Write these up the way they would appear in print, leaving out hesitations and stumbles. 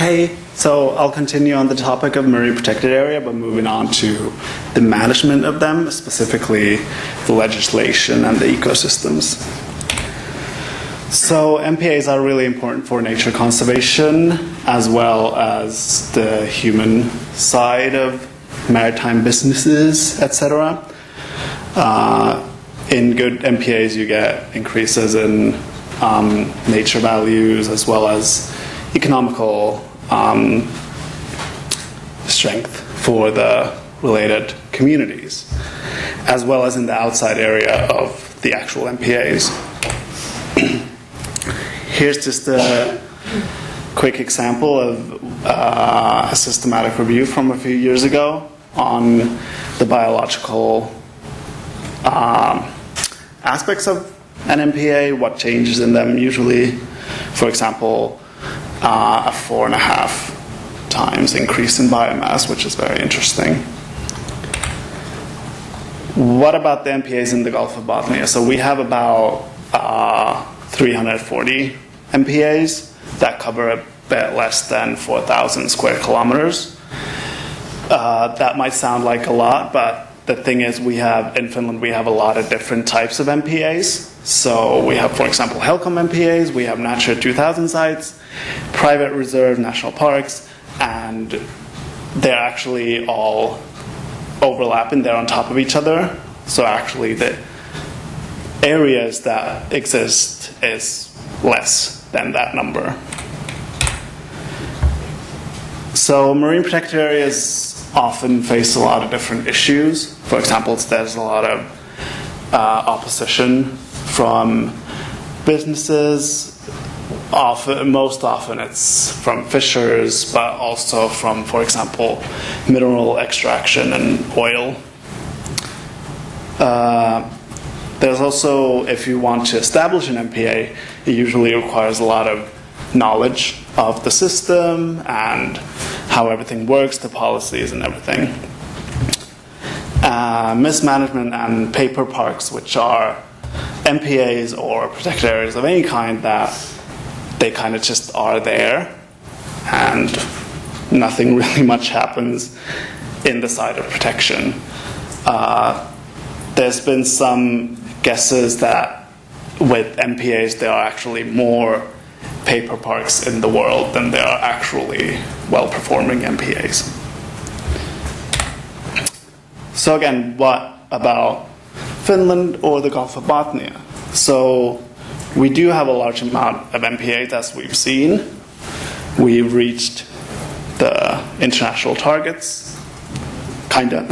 Hey, so I'll continue on the topic of marine protected area, but moving on to the management of them, specifically the legislation and the ecosystems. So MPAs are really important for nature conservation, as well as the human side of maritime businesses, etc. In good MPAs, you get increases in nature values, as well as economical strength for the related communities, as well as in the outside area of the actual MPAs. Here's just a quick example of a systematic review from a few years ago on the biological aspects of an MPA, what changes in them usually. For example, a 4.5 times increase in biomass, which is very interesting. What about the MPAs in the Gulf of Bothnia? So we have about 340 MPAs that cover a bit less than 4,000 square kilometers. That might sound like a lot, but the thing is, in Finland, we have a lot of different types of MPAs. So we have, for example, HELCOM MPAs, we have Natura 2000 sites, private reserve national parks, and they're actually all overlapping, they're on top of each other. So actually the areas that exist is less than that number. So marine protected areas often face a lot of different issues. For example, there's a lot of opposition from businesses. Most often it's from fishers, but also from, for example, mineral extraction and oil. There's also, if you want to establish an MPA, it usually requires a lot of knowledge of the system and how everything works, the policies and everything. Mismanagement and paper parks, which are MPAs or protected areas of any kind that they kind of just are there and nothing really much happens in the side of protection. There's been some guesses that with MPAs there are actually more paper parks in the world than there are actually well-performing MPAs. So again, what about Finland or the Gulf of Bothnia? So we do have a large amount of MPAs, as we've seen. We've reached the international targets, kinda.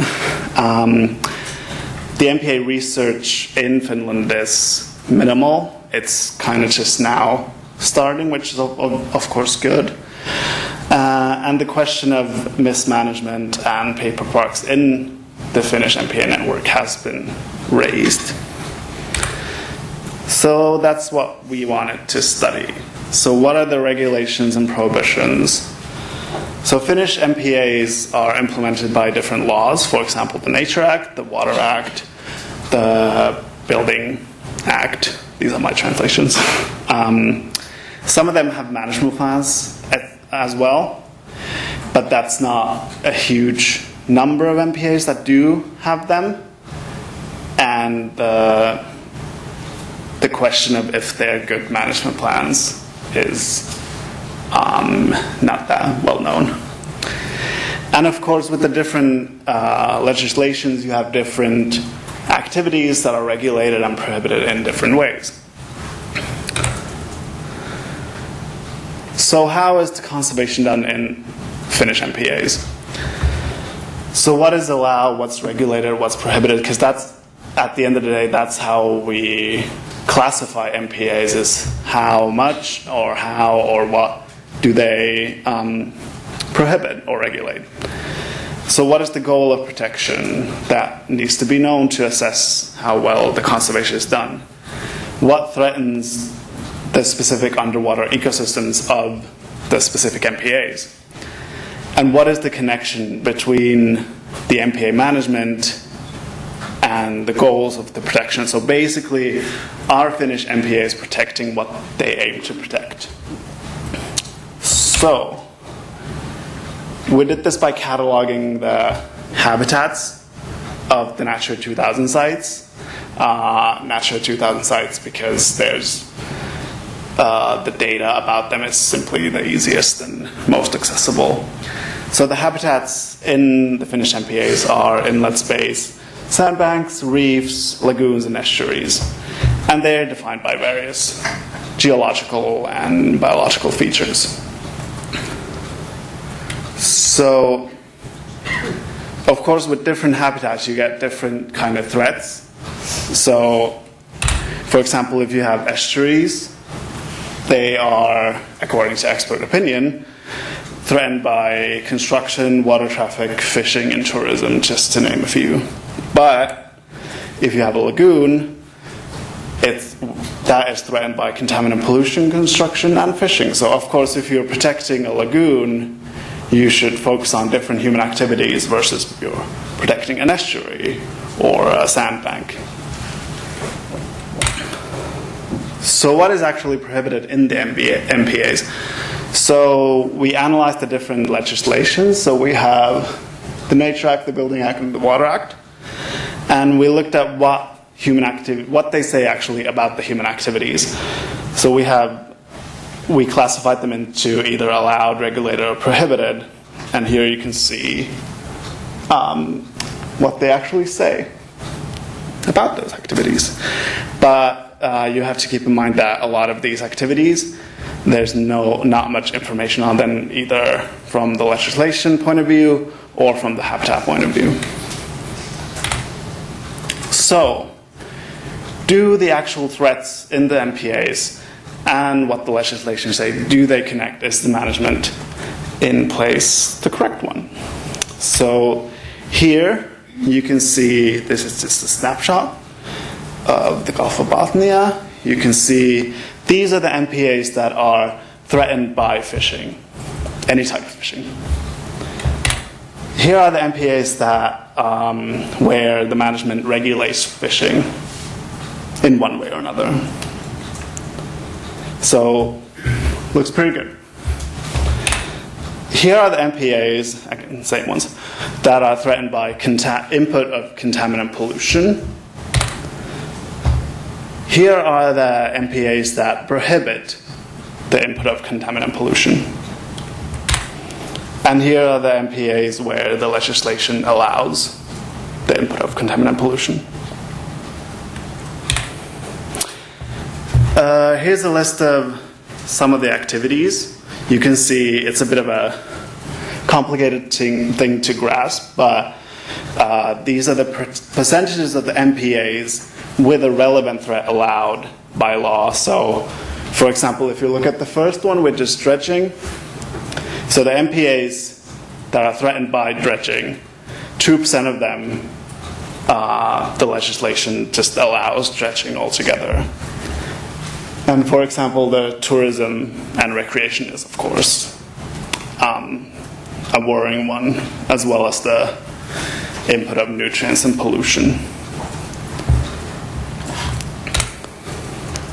The MPA research in Finland is minimal. It's kind of just now starting, which is of course good. And the question of mismanagement and paper parks in the Finnish MPA network has been raised. So that's what we wanted to study. So what are the regulations and prohibitions? So Finnish MPAs are implemented by different laws, for example, the Nature Act, the Water Act, the Building Act. These are my translations. Some of them have management plans as well, but that's not a huge number of MPAs that do have them. And the question of if they're good management plans is not that well known. And of course, with the different legislations, you have different activities that are regulated and prohibited in different ways. So how is the conservation done in Finnish MPAs? So what is allowed, what's regulated, what's prohibited? Because that's, at the end of the day, that's how we classify MPAs, is how much or how or what do they prohibit or regulate. So what is the goal of protection? That needs to be known to assess how well the conservation is done. What threatens the specific underwater ecosystems of the specific MPAs? And what is the connection between the MPA management and the goals of the protection? So basically, are Finnish MPAs protecting what they aim to protect? So We did this by cataloging the habitats of the Natura 2000 sites. Natura 2000 sites because there's the data about them is simply the easiest and most accessible. So the habitats in the Finnish MPAs are inlet space, sandbanks, reefs, lagoons, and estuaries. And they're defined by various geological and biological features. So, of course, with different habitats, you get different kind of threats. So, for example, if you have estuaries, they are, according to expert opinion, threatened by construction, water traffic, fishing, and tourism, just to name a few. But if you have a lagoon, that is threatened by contaminant pollution, construction, and fishing. So, of course, if you're protecting a lagoon, you should focus on different human activities versus you're protecting an estuary or a sandbank. So what is actually prohibited in the MPAs? So we analyzed the different legislations. So we have the Nature Act, the Building Act, and the Water Act. And we looked at what they say actually about the human activities. So we classified them into either allowed, regulated, or prohibited. And here you can see what they actually say about those activities. But you have to keep in mind that a lot of these activities, there's not much information on them either from the legislation point of view or from the habitat point of view. So, do the actual threats in the MPAs and what the legislation say, do they connect? Is the management in place the correct one? So here you can see, this is just a snapshot of the Gulf of Bothnia. You can see these are the MPAs that are threatened by fishing, any type of fishing. Here are the MPAs that where the management regulates fishing in one way or another. So, looks pretty good. Here are the MPAs, again, same ones, that are threatened by input of contaminant pollution. Here are the MPAs that prohibit the input of contaminant pollution. And here are the MPAs where the legislation allows the input of contaminant pollution. Here's a list of some of the activities. You can see it's a bit of a complicated thing to grasp, but these are the percentages of the MPAs with a relevant threat allowed by law. So, for example, if you look at the first one, which is dredging, so the MPAs that are threatened by dredging, 2% of them, the legislation just allows dredging altogether. And for example, the tourism and recreation is, of course, a worrying one, as well as the input of nutrients and pollution.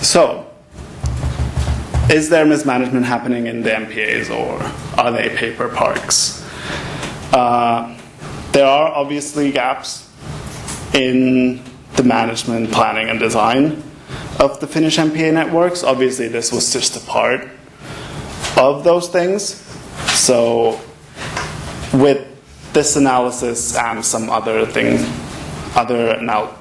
So, is there mismanagement happening in the MPAs, or are they paper parks? There are obviously gaps in the management, planning, and design of the Finnish MPA networks. Obviously, this was just a part of those things. So, with this analysis and some other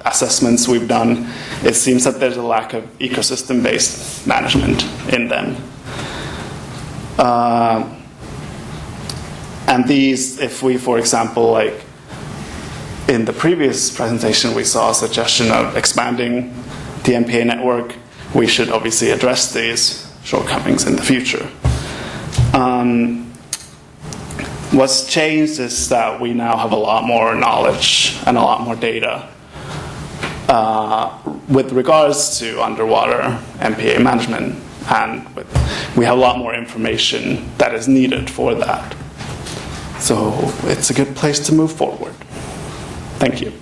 assessments we've done, it seems that there's a lack of ecosystem-based management in them. And these, if we, for example, like in the previous presentation, we saw a suggestion of expanding the MPA network, we should obviously address these shortcomings in the future. What's changed is that we now have a lot more knowledge and a lot more data with regards to underwater MPA management, and we have a lot more information that is needed for that. So it's a good place to move forward. Thank you.